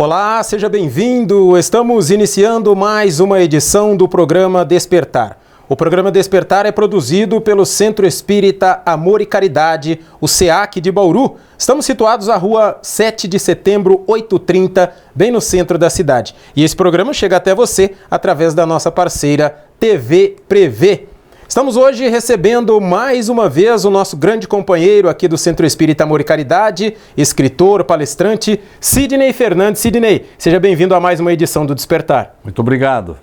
Olá, seja bem-vindo. Estamos iniciando mais uma edição do programa Despertar. O programa Despertar é produzido pelo Centro Espírita Amor e Caridade, o SEAC de Bauru. Estamos situados à rua 7 de setembro, 830, bem no centro da cidade. E esse programa chega até você através da nossa parceira TV Prevê. Estamos hoje recebendo mais uma vez o nosso grande companheiro aqui do Centro Espírita Amor e Caridade, escritor, palestrante, Sidney Fernandes. Sidney, seja bem-vindo a mais uma edição do Despertar. Muito obrigado.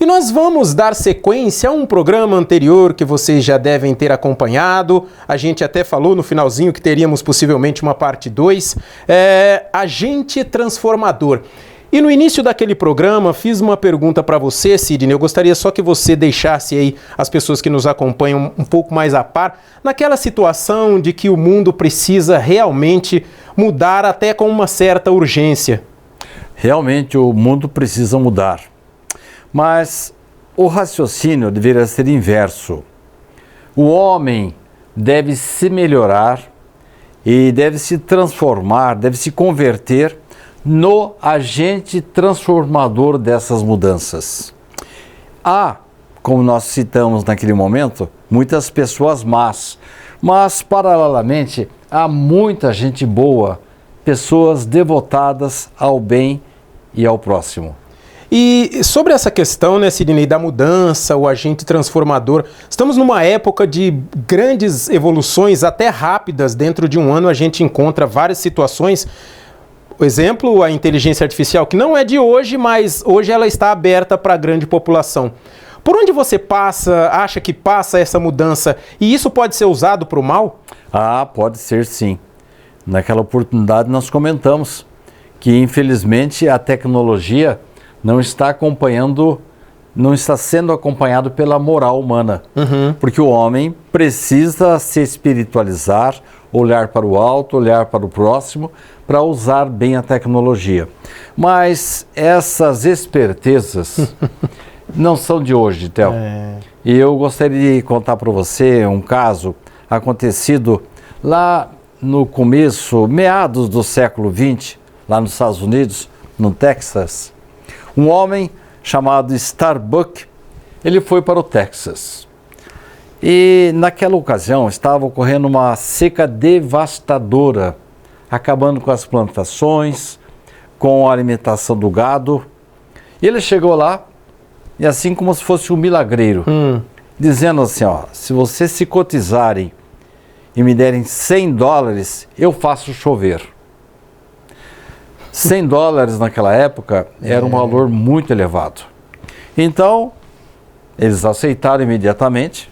E nós vamos dar sequência a um programa anterior que vocês já devem ter acompanhado. A gente até falou no finalzinho que teríamos possivelmente uma parte 2. Agente transformador. E no início daquele programa, fiz uma pergunta para você, Sidney. Eu gostaria só que você deixasse aí as pessoas que nos acompanham um pouco mais a par, naquela situação de que o mundo precisa realmente mudar até com uma certa urgência. Realmente o mundo precisa mudar. Mas o raciocínio deveria ser inverso. O homem deve se melhorar e deve se transformar, deve se converter no agente transformador dessas mudanças. Há, como nós citamos naquele momento, muitas pessoas más, mas paralelamente há muita gente boa, pessoas devotadas ao bem e ao próximo. E sobre essa questão, né, Sidney, da mudança, o agente transformador, estamos numa época de grandes evoluções, até rápidas. Dentro de um ano a gente encontra várias situações. Por exemplo, a inteligência artificial, que não é de hoje, mas hoje ela está aberta para a grande população. Por onde você passa, acha que passa essa mudança, e isso pode ser usado para o mal? Ah, pode ser sim. Naquela oportunidade nós comentamos que infelizmente a tecnologia não está sendo acompanhado pela moral humana. Porque o homem precisa se espiritualizar, olhar para o alto, olhar para o próximo, para usar bem a tecnologia. Mas essas espertezas não são de hoje, Theo. E eu gostaria de contar para você um caso acontecido lá no começo, meados do século XX, lá nos Estados Unidos, no Texas. Um homem chamado Starbuck, ele foi para o Texas. E naquela ocasião estava ocorrendo uma seca devastadora, acabando com as plantações, com a alimentação do gado. E ele chegou lá, e assim como se fosse um milagreiro, dizendo assim, ó, se vocês se cotizarem e me derem $100, eu faço chover. $100 naquela época era um valor muito elevado. Então, eles aceitaram imediatamente.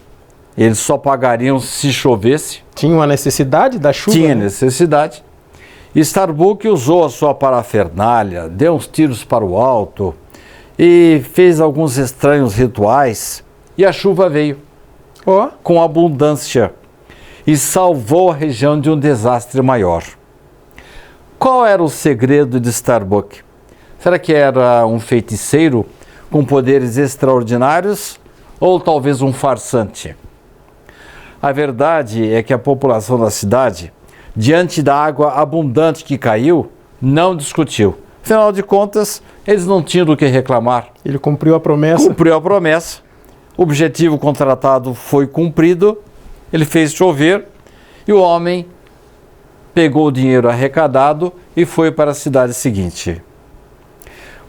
Eles só pagariam se chovesse. Tinha uma necessidade da chuva? Tinha necessidade. Starbuck usou a sua parafernália, deu uns tiros para o alto e fez alguns estranhos rituais. E a chuva veio com abundância e salvou a região de um desastre maior. Qual era o segredo de Starbuck? Será que era um feiticeiro com poderes extraordinários ou talvez um farsante? A verdade é que a população da cidade, diante da água abundante que caiu, não discutiu. Afinal de contas, eles não tinham do que reclamar. Ele cumpriu a promessa? Cumpriu a promessa. O objetivo contratado foi cumprido, ele fez chover e o homem pegou o dinheiro arrecadado e foi para a cidade seguinte.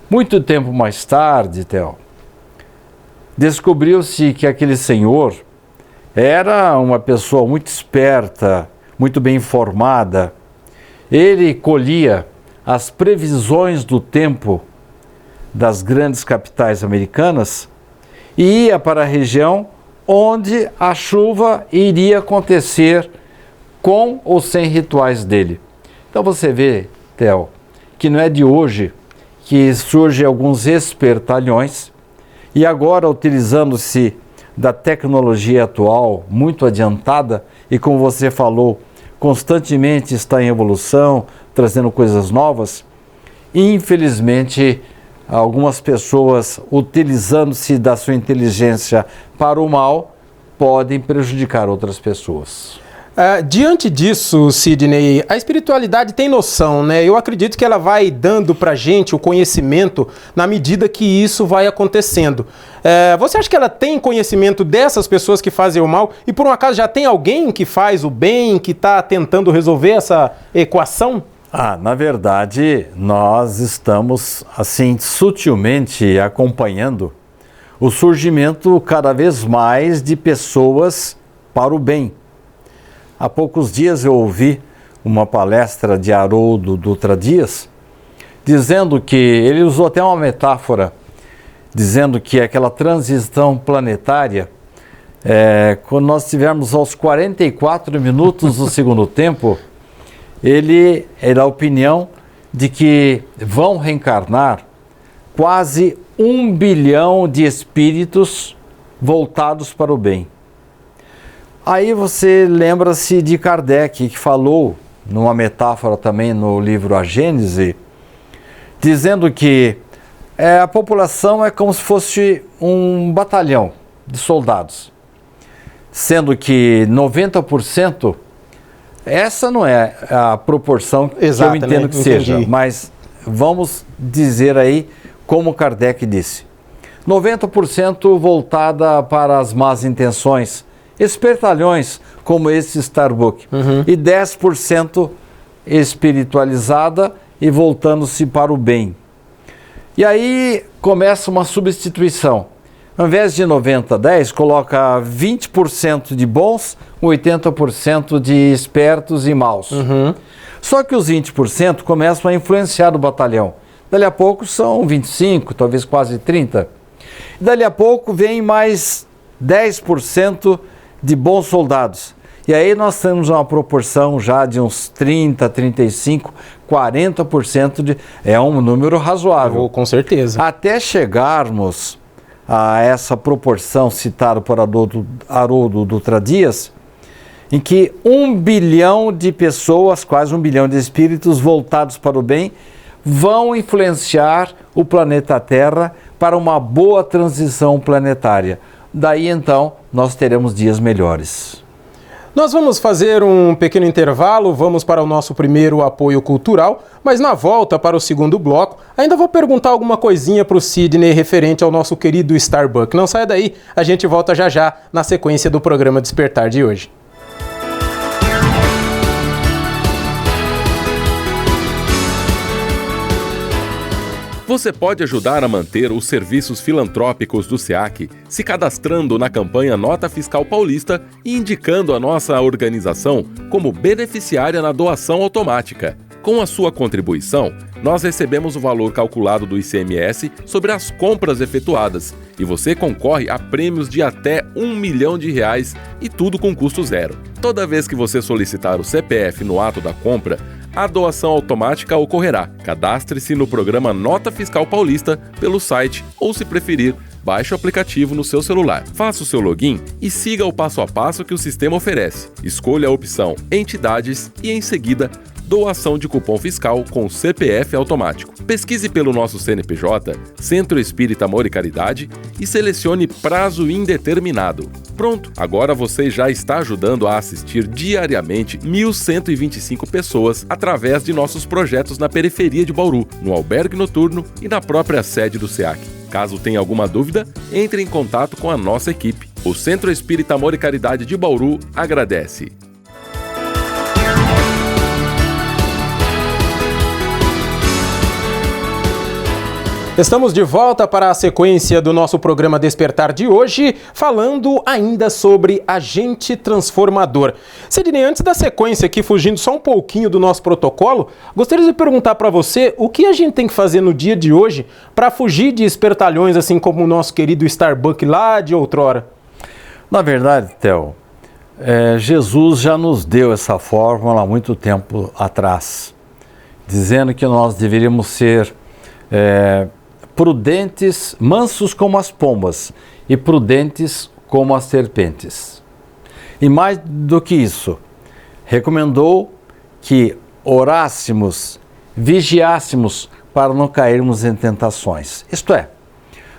Muito tempo mais tarde, Theo, descobriu-se que aquele senhor era uma pessoa muito esperta, muito bem informada. Ele colhia as previsões do tempo das grandes capitais americanas e ia para a região onde a chuva iria acontecer com ou sem rituais dele. Então você vê, Theo, que não é de hoje que surgem alguns espertalhões e agora, utilizando-se da tecnologia atual muito adiantada e, como você falou, constantemente está em evolução, trazendo coisas novas, infelizmente algumas pessoas, utilizando-se da sua inteligência para o mal, podem prejudicar outras pessoas. Diante disso, Sidney, a espiritualidade tem noção, né? Eu acredito que ela vai dando pra gente o conhecimento na medida que isso vai acontecendo. Você acha que ela tem conhecimento dessas pessoas que fazem o mal e por um acaso já tem alguém que faz o bem, que está tentando resolver essa equação? Na verdade, nós estamos, assim, sutilmente acompanhando o surgimento cada vez mais de pessoas para o bem. Há poucos dias eu ouvi uma palestra de Haroldo Dutra Dias, dizendo que, ele usou até uma metáfora, dizendo que aquela transição planetária, quando nós estivermos aos 44 minutos do segundo tempo, ele é da opinião de que vão reencarnar quase 1 bilhão de espíritos voltados para o bem. Aí você lembra-se de Kardec, que falou, numa metáfora também no livro A Gênese, dizendo que a população é como se fosse um batalhão de soldados, sendo que 90%, essa não é a proporção Exato, que eu entendo, né? Que seja, mas vamos dizer aí como Kardec disse, 90% voltada para as más intenções, espertalhões como esse Starbuck, e 10% espiritualizada e voltando-se para o bem. E aí começa uma substituição. Ao invés de 90-10, coloca 20% de bons, 80% de espertos e maus. Só que os 20% começam a influenciar o batalhão. Dali a pouco são 25, talvez quase 30. Dali a pouco vem mais 10% de bons soldados. E aí nós temos uma proporção já de uns 30, 35, 40% de... É um número razoável. Com certeza. Até chegarmos a essa proporção citada por Haroldo Dutra Dias, em que 1 bilhão de pessoas, quase 1 bilhão de espíritos voltados para o bem, vão influenciar o planeta Terra para uma boa transição planetária. Daí então nós teremos dias melhores. Nós vamos fazer um pequeno intervalo, vamos para o nosso primeiro apoio cultural, mas na volta para o segundo bloco, ainda vou perguntar alguma coisinha para o Sidney referente ao nosso querido Starbuck. Não saia daí, a gente volta já já na sequência do programa Despertar de hoje. Você pode ajudar a manter os serviços filantrópicos do SEAC se cadastrando na campanha Nota Fiscal Paulista e indicando a nossa organização como beneficiária na doação automática. Com a sua contribuição, nós recebemos o valor calculado do ICMS sobre as compras efetuadas e você concorre a prêmios de até R$ 1 milhão e tudo com custo zero. Toda vez que você solicitar o CPF no ato da compra, a doação automática ocorrerá. Cadastre-se no programa Nota Fiscal Paulista pelo site ou, se preferir, baixe o aplicativo no seu celular. Faça o seu login e siga o passo a passo que o sistema oferece. Escolha a opção Entidades e, em seguida, Doação de cupom fiscal com CPF automático. Pesquise pelo nosso CNPJ, Centro Espírita Amor e Caridade, e selecione prazo indeterminado. Pronto! Agora você já está ajudando a assistir diariamente 1.125 pessoas através de nossos projetos na periferia de Bauru, no albergue noturno e na própria sede do SEAC. Caso tenha alguma dúvida, entre em contato com a nossa equipe. O Centro Espírita Amor e Caridade de Bauru agradece. Estamos de volta para a sequência do nosso programa Despertar de hoje, falando ainda sobre agente transformador. Sidney, antes da sequência aqui, fugindo só um pouquinho do nosso protocolo, gostaria de perguntar para você o que a gente tem que fazer no dia de hoje para fugir de espertalhões, assim como o nosso querido Starbuck lá de outrora. Na verdade, Theo, Jesus já nos deu essa fórmula há muito tempo atrás, dizendo que nós deveríamos ser prudentes, mansos como as pombas e prudentes como as serpentes. E mais do que isso, recomendou que orássemos, vigiássemos para não cairmos em tentações. Isto é,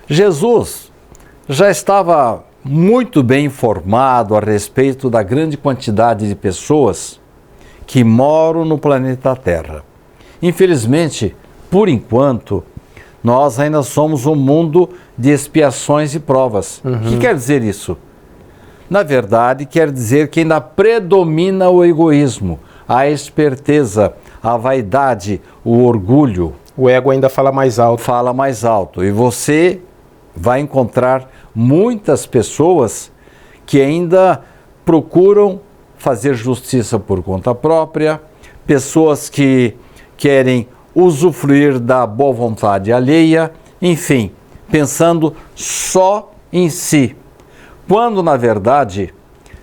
Jesus já estava muito bem informado a respeito da grande quantidade de pessoas que moram no planeta Terra. Infelizmente, por enquanto, nós ainda somos um mundo de expiações e provas. O que quer dizer isso? Na verdade, quer dizer que ainda predomina o egoísmo, a esperteza, a vaidade, o orgulho. O ego ainda fala mais alto. Fala mais alto. E você vai encontrar muitas pessoas que ainda procuram fazer justiça por conta própria, pessoas que querem usufruir da boa vontade alheia, enfim, pensando só em si. Quando, na verdade,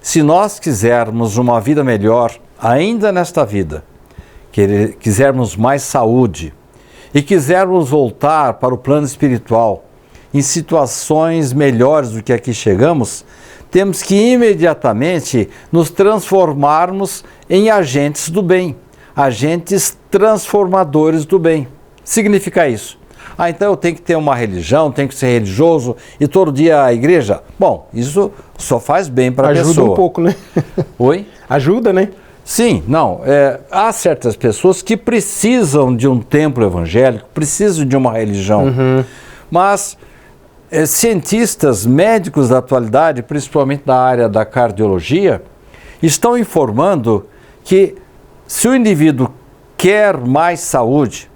se nós quisermos uma vida melhor, ainda nesta vida, quisermos mais saúde e quisermos voltar para o plano espiritual em situações melhores do que aqui chegamos, temos que imediatamente nos transformarmos em agentes do bem, agentes transformadores do bem. Significa isso. Então eu tenho que ter uma religião, tenho que ser religioso e todo dia a igreja? Bom, isso só faz bem para a pessoa. Ajuda um pouco, né? Oi? Ajuda, né? Sim, não. Há certas pessoas que precisam de um templo evangélico, precisam de uma religião. Mas cientistas, médicos da atualidade, principalmente da área da cardiologia, estão informando que se o indivíduo quer mais saúde,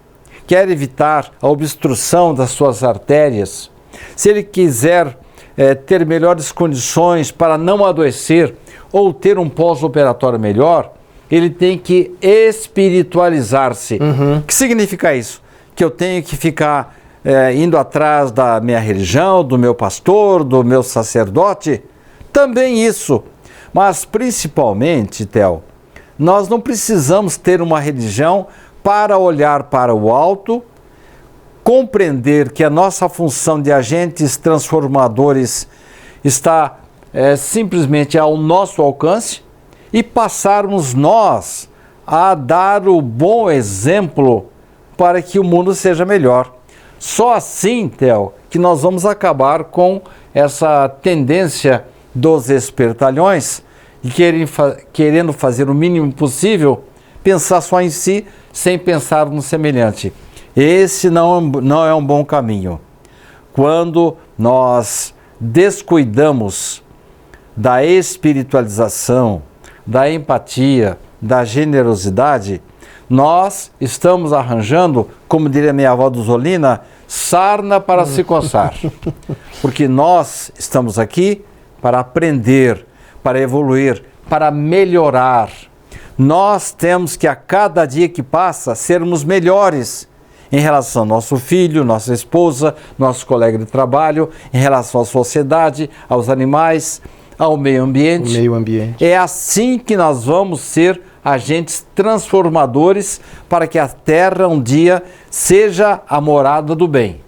quer evitar a obstrução das suas artérias, se ele quiser ter melhores condições para não adoecer ou ter um pós-operatório melhor, ele tem que espiritualizar-se. O que significa isso? Que eu tenho que ficar indo atrás da minha religião, do meu pastor, do meu sacerdote? Também isso. Mas principalmente, Theo, nós não precisamos ter uma religião para olhar para o alto, compreender que a nossa função de agentes transformadores está simplesmente ao nosso alcance e passarmos nós a dar o bom exemplo para que o mundo seja melhor. Só assim, Theo, que nós vamos acabar com essa tendência dos espertalhões e querendo fazer o mínimo possível, pensar só em si, sem pensar no semelhante. Esse não é um bom caminho. Quando nós descuidamos da espiritualização, da empatia, da generosidade, nós estamos arranjando, como diria minha avó Duzolina, sarna para se coçar. Porque nós estamos aqui para aprender, para evoluir, para melhorar. Nós temos que, a cada dia que passa, sermos melhores em relação ao nosso filho, nossa esposa, nosso colega de trabalho, em relação à sociedade, aos animais, ao meio ambiente. O meio ambiente. É assim que nós vamos ser agentes transformadores para que a Terra um dia seja a morada do bem.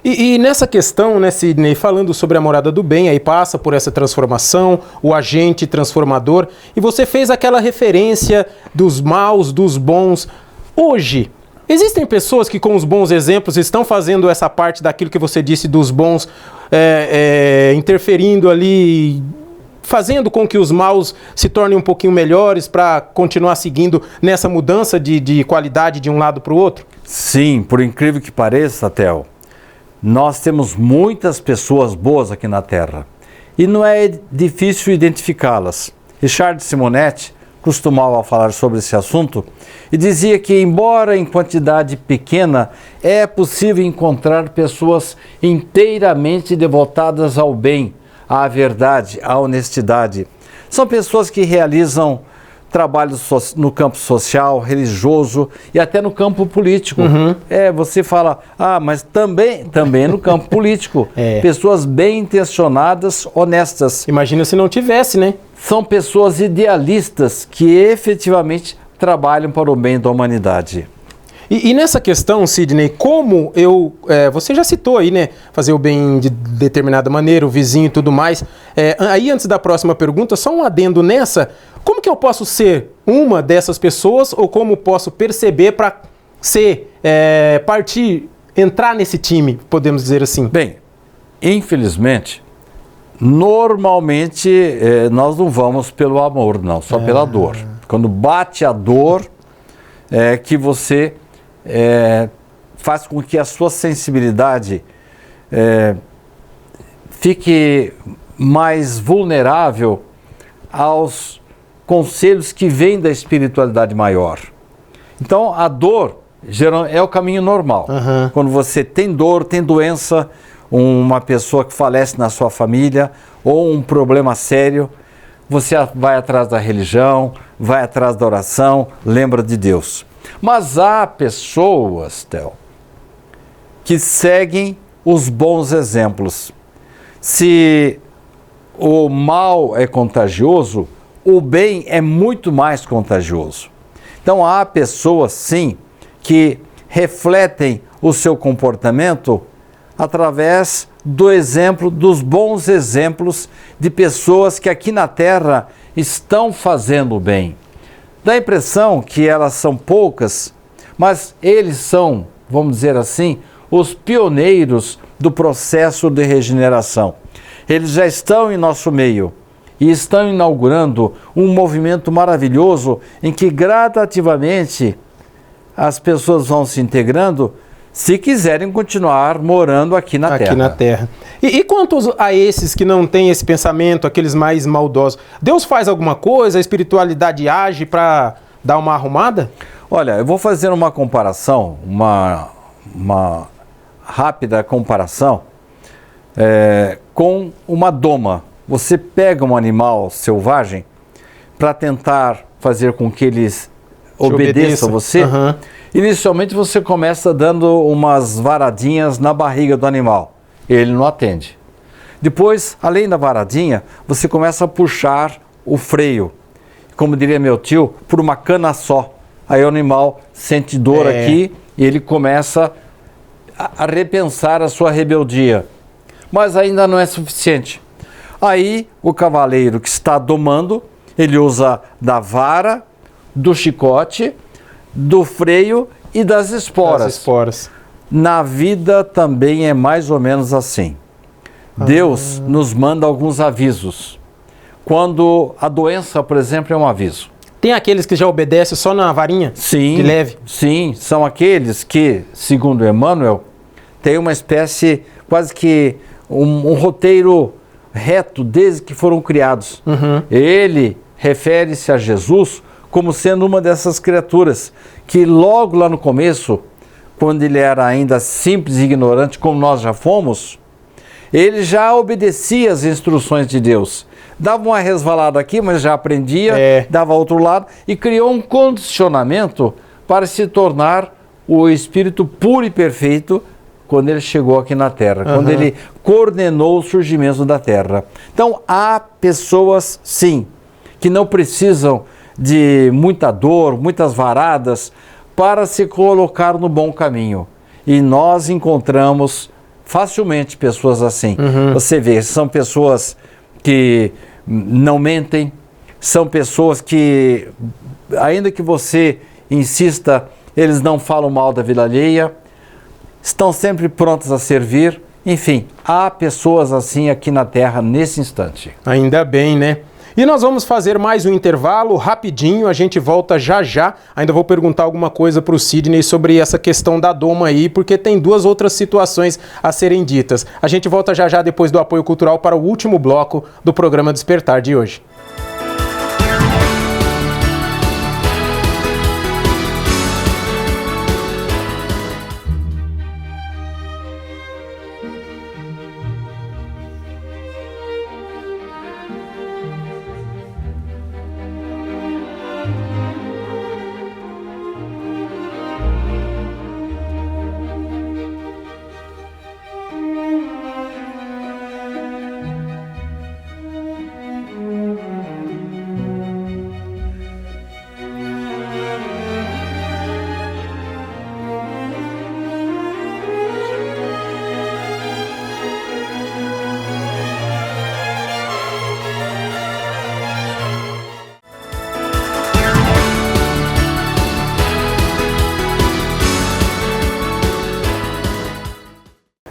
E nessa questão, né, Sidney, falando sobre a morada do bem, aí passa por essa transformação, o agente transformador, e você fez aquela referência dos maus, dos bons. Hoje, existem pessoas que com os bons exemplos estão fazendo essa parte daquilo que você disse dos bons, interferindo ali, fazendo com que os maus se tornem um pouquinho melhores para continuar seguindo nessa mudança de qualidade de um lado para o outro? Sim, por incrível que pareça, Theo, nós temos muitas pessoas boas aqui na Terra e não é difícil identificá-las. Richard Simonetti costumava falar sobre esse assunto e dizia que, embora em quantidade pequena, é possível encontrar pessoas inteiramente devotadas ao bem, à verdade, à honestidade. São pessoas que realizam trabalhos no campo social, religioso e até no campo político. Você fala, mas também no campo político. Pessoas bem intencionadas, honestas. Imagina se não tivesse, né? São pessoas idealistas que efetivamente trabalham para o bem da humanidade. E nessa questão, Sidney, como você já citou aí, né, fazer o bem de determinada maneira, o vizinho e tudo mais. Aí, antes da próxima pergunta, só um adendo nessa. Como que eu posso ser uma dessas pessoas ou como posso perceber para entrar nesse time, podemos dizer assim? Bem, infelizmente, Normalmente, nós não vamos pelo amor, não, só pela dor. Quando bate a dor, é que você faz com que a sua sensibilidade fique mais vulnerável aos conselhos que vêm da espiritualidade maior. Então, a dor é o caminho normal. Quando você tem dor, tem doença, uma pessoa que falece na sua família ou um problema sério, você vai atrás da religião, vai atrás da oração, lembra de Deus. Mas há pessoas, Theo, que seguem os bons exemplos. Se o mal é contagioso, o bem é muito mais contagioso. Então há pessoas, sim, que refletem o seu comportamento através do exemplo, dos bons exemplos de pessoas que aqui na Terra estão fazendo o bem. Dá a impressão que elas são poucas, mas eles são, vamos dizer assim, os pioneiros do processo de regeneração. Eles já estão em nosso meio e estão inaugurando um movimento maravilhoso em que gradativamente as pessoas vão se integrando se quiserem continuar morando aqui na Terra. Aqui na Terra. E quanto a esses que não têm esse pensamento, aqueles mais maldosos, Deus faz alguma coisa, a espiritualidade age para dar uma arrumada? Olha, eu vou fazer uma comparação, uma rápida comparação com uma doma. Você pega um animal selvagem para tentar fazer com que eles obedeça a você. Inicialmente você começa dando umas varadinhas na barriga do animal. Ele não atende. Depois, além da varadinha, você começa a puxar o freio. Como diria meu tio, por uma cana só. Aí o animal sente dor aqui e ele começa a repensar a sua rebeldia. Mas ainda não é suficiente. Aí o cavaleiro que está domando, ele usa da vara, do chicote, do freio e das esporas. Na vida também é mais ou menos assim. Deus nos manda alguns avisos. Quando a doença, por exemplo, é um aviso. Tem aqueles que já obedecem só na varinha? Sim, de leve? Sim, são aqueles que, segundo Emmanuel, tem uma espécie, quase que um roteiro reto desde que foram criados. Ele refere-se a Jesus como sendo uma dessas criaturas que logo lá no começo, quando ele era ainda simples e ignorante, como nós já fomos, ele já obedecia às instruções de Deus. Dava uma resvalada aqui, mas já aprendia, dava outro lado e criou um condicionamento para se tornar o espírito puro e perfeito quando ele chegou aqui na Terra, quando ele coordenou o surgimento da Terra. Então há pessoas, sim, que não precisam de muita dor, muitas varadas, para se colocar no bom caminho. E nós encontramos facilmente pessoas assim. Você vê, são pessoas que não mentem, são pessoas que, ainda que você insista, eles não falam mal da vida alheia, estão sempre prontos a servir. Enfim, há pessoas assim aqui na Terra nesse instante. Ainda bem, né? E nós vamos fazer mais um intervalo rapidinho, a gente volta já já. Ainda vou perguntar alguma coisa para o Sidney sobre essa questão da doma aí, porque tem duas outras situações a serem ditas. A gente volta já já depois do apoio cultural para o último bloco do programa Despertar de hoje.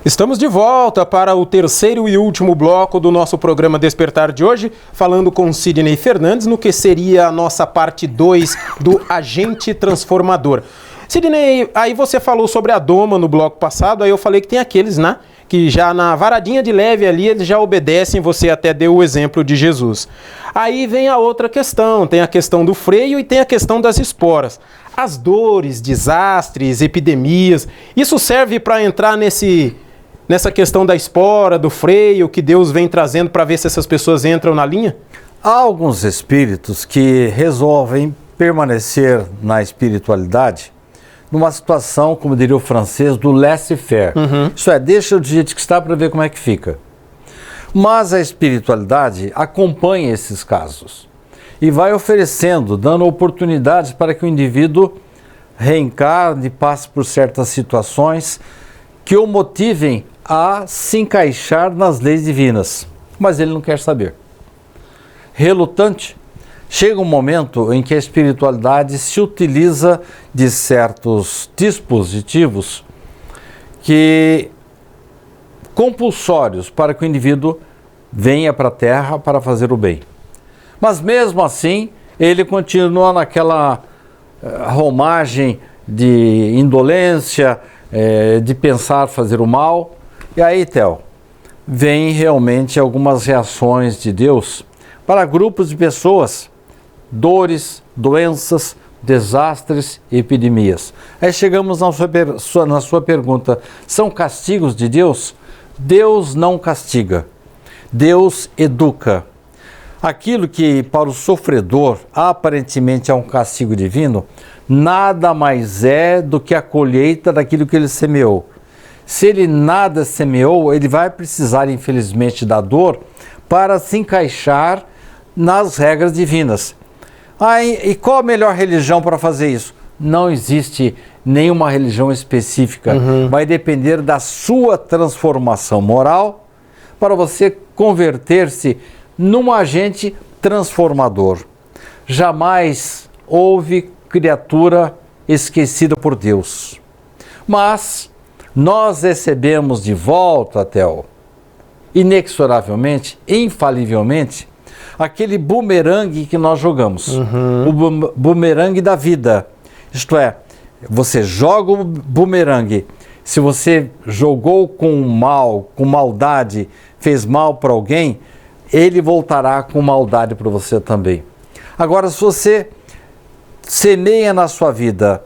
Estamos de volta para o terceiro e último bloco do nosso programa Despertar de hoje, falando com Sidney Fernandes no que seria a nossa parte 2 do agente transformador. Sidney, aí você falou sobre a doma no bloco passado, aí eu falei que tem aqueles, né, que já na varadinha de leve ali eles já obedecem, você até deu o exemplo de Jesus. Aí vem a outra questão, tem a questão do freio e tem a questão das esporas. As dores, desastres, epidemias, isso serve para entrar nessa questão da espora, do freio, que Deus vem trazendo para ver se essas pessoas entram na linha? Há alguns espíritos que resolvem permanecer na espiritualidade numa situação, como diria o francês, do laissez-faire. Isso é, deixa do jeito que está para ver como é que fica. Mas a espiritualidade acompanha esses casos e vai oferecendo, dando oportunidades para que o indivíduo reencarne, passe por certas situações que o motivem a se encaixar nas leis divinas, mas ele não quer saber. Relutante, chega um momento em que a espiritualidade se utiliza de certos dispositivos que compulsórios para que o indivíduo venha para a Terra para fazer o bem. Mas mesmo assim, ele continua naquela romagem de indolência, de pensar fazer o mal. E aí, Theo, vem realmente algumas reações de Deus para grupos de pessoas, dores, doenças, desastres e epidemias. Aí chegamos na sua pergunta, são castigos de Deus? Deus não castiga, Deus educa. Aquilo que para o sofredor aparentemente é um castigo divino, nada mais é do que a colheita daquilo que ele semeou. Se ele nada semeou, ele vai precisar, infelizmente, da dor para se encaixar nas regras divinas. E qual a melhor religião para fazer isso? Não existe nenhuma religião específica. Vai depender da sua transformação moral para você converter-se num agente transformador. Jamais houve criatura esquecida por Deus. Mas nós recebemos de volta, Theo, inexoravelmente, infalivelmente, aquele bumerangue que nós jogamos. O bumerangue da vida. Isto é, você joga o bumerangue. Se você jogou com mal, com maldade, fez mal para alguém, ele voltará com maldade para você também. Agora, se você semeia na sua vida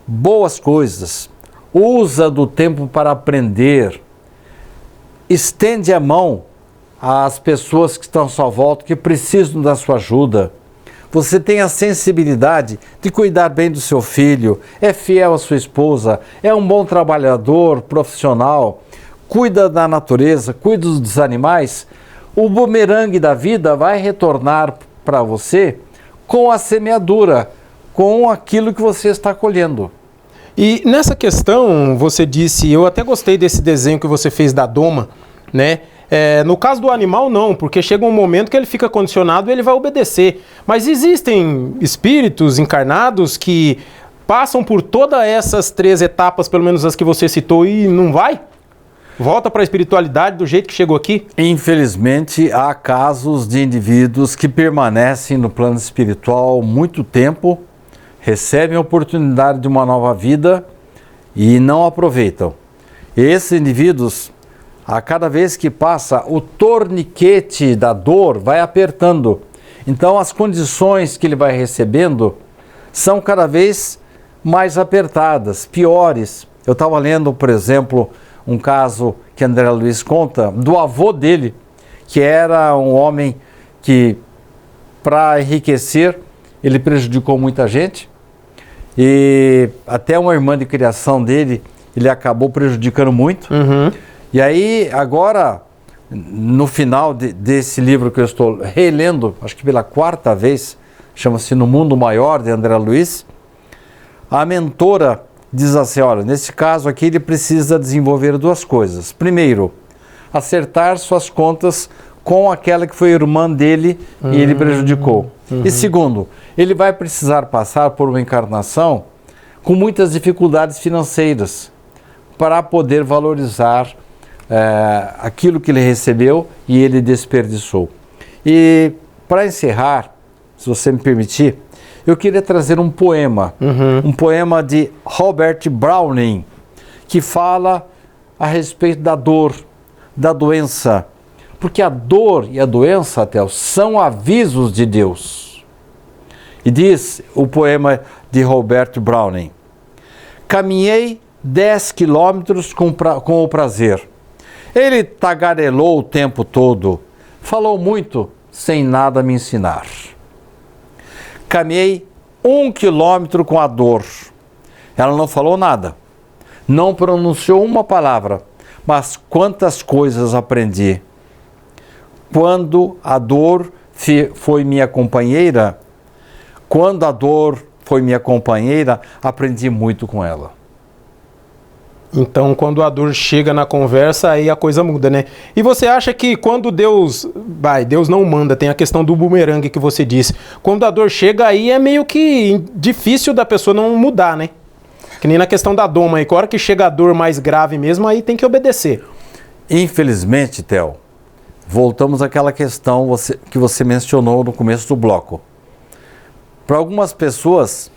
boas coisas, usa do tempo para aprender, estende a mão às pessoas que estão à sua volta, que precisam da sua ajuda. Você tem a sensibilidade de cuidar bem do seu filho, é fiel à sua esposa, é um bom trabalhador, profissional, cuida da natureza, cuida dos animais. O bumerangue da vida vai retornar para você com a semeadura, com aquilo que você está colhendo. E nessa questão, você disse, eu até gostei desse desenho que você fez da doma, né? No caso do animal, não, porque chega um momento que ele fica condicionado e ele vai obedecer. Mas existem espíritos encarnados que passam por todas essas 3 etapas, pelo menos as que você citou, e não vai? Volta para a espiritualidade do jeito que chegou aqui? Infelizmente, há casos de indivíduos que permanecem no plano espiritual muito tempo, recebem a oportunidade de uma nova vida e não aproveitam. Esses indivíduos, a cada vez que passa, o torniquete da dor vai apertando. Então, as condições que ele vai recebendo são cada vez mais apertadas, piores. Eu estava lendo, por exemplo, um caso que André Luiz conta do avô dele, que era um homem que, para enriquecer, ele prejudicou muita gente. E até uma irmã de criação dele, ele acabou prejudicando muito. E aí, agora, no final desse livro que eu estou relendo, acho que pela 4ª vez, chama-se No Mundo Maior, de André Luiz, a mentora diz assim, olha, nesse caso aqui ele precisa desenvolver 2 coisas. Primeiro, acertar suas contas com aquela que foi irmã dele e ele prejudicou. E segundo, ele vai precisar passar por uma encarnação com muitas dificuldades financeiras para poder valorizar aquilo que ele recebeu e ele desperdiçou. E para encerrar, se você me permitir, eu queria trazer um poema, um poema de Robert Browning, que fala a respeito da dor, da doença, porque a dor e a doença, Theo, são avisos de Deus. E diz o poema de Robert Browning: caminhei 10 quilômetros com o prazer. Ele tagarelou o tempo todo, falou muito sem nada me ensinar. Caminhei 1 quilômetro com a dor. Ela não falou nada, não pronunciou uma palavra, mas quantas coisas aprendi. Quando a dor foi minha companheira, aprendi muito com ela. Então, quando a dor chega na conversa, aí a coisa muda, né? E você acha que quando Deus não manda, tem a questão do bumerangue que você disse, quando a dor chega aí é meio que difícil da pessoa não mudar, né? Que nem na questão da doma aí, que a hora que chega a dor mais grave mesmo, aí tem que obedecer. Infelizmente, Theo, voltamos àquela questão que você mencionou no começo do bloco. Para algumas pessoas,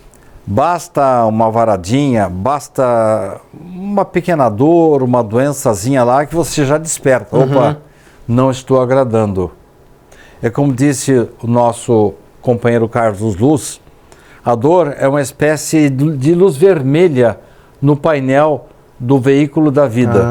basta uma varadinha, basta uma pequena dor, uma doençazinha lá, que você já desperta. Opa, não estou agradando. É como disse o nosso companheiro Carlos Luz, a dor é uma espécie de luz vermelha no painel do veículo da vida.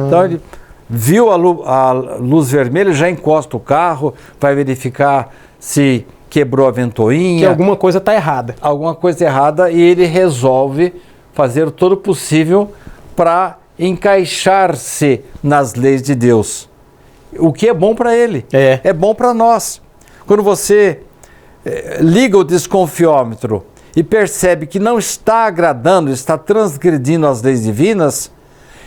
Então ele viu a luz vermelha, já encosta o carro, vai verificar se quebrou a ventoinha. Que alguma coisa está errada. Alguma coisa errada, e ele resolve fazer todo o possível para encaixar-se nas leis de Deus. O que é bom para ele, é bom para nós. Quando você liga o desconfiômetro e percebe que não está agradando, está transgredindo as leis divinas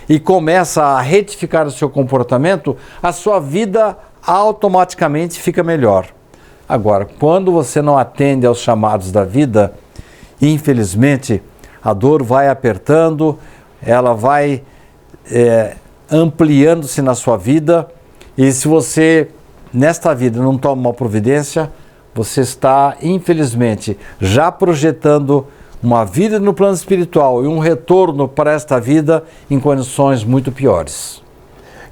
e começa a retificar o seu comportamento, a sua vida automaticamente fica melhor. Agora, quando você não atende aos chamados da vida, infelizmente, a dor vai apertando, ela vai ampliando-se na sua vida, e se você, nesta vida, não toma uma providência, você está, infelizmente, já projetando uma vida no plano espiritual e um retorno para esta vida em condições muito piores.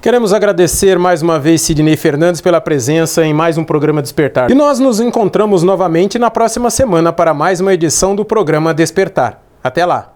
Queremos agradecer mais uma vez Sidney Fernandes pela presença em mais um programa Despertar. E nós nos encontramos novamente na próxima semana para mais uma edição do programa Despertar. Até lá!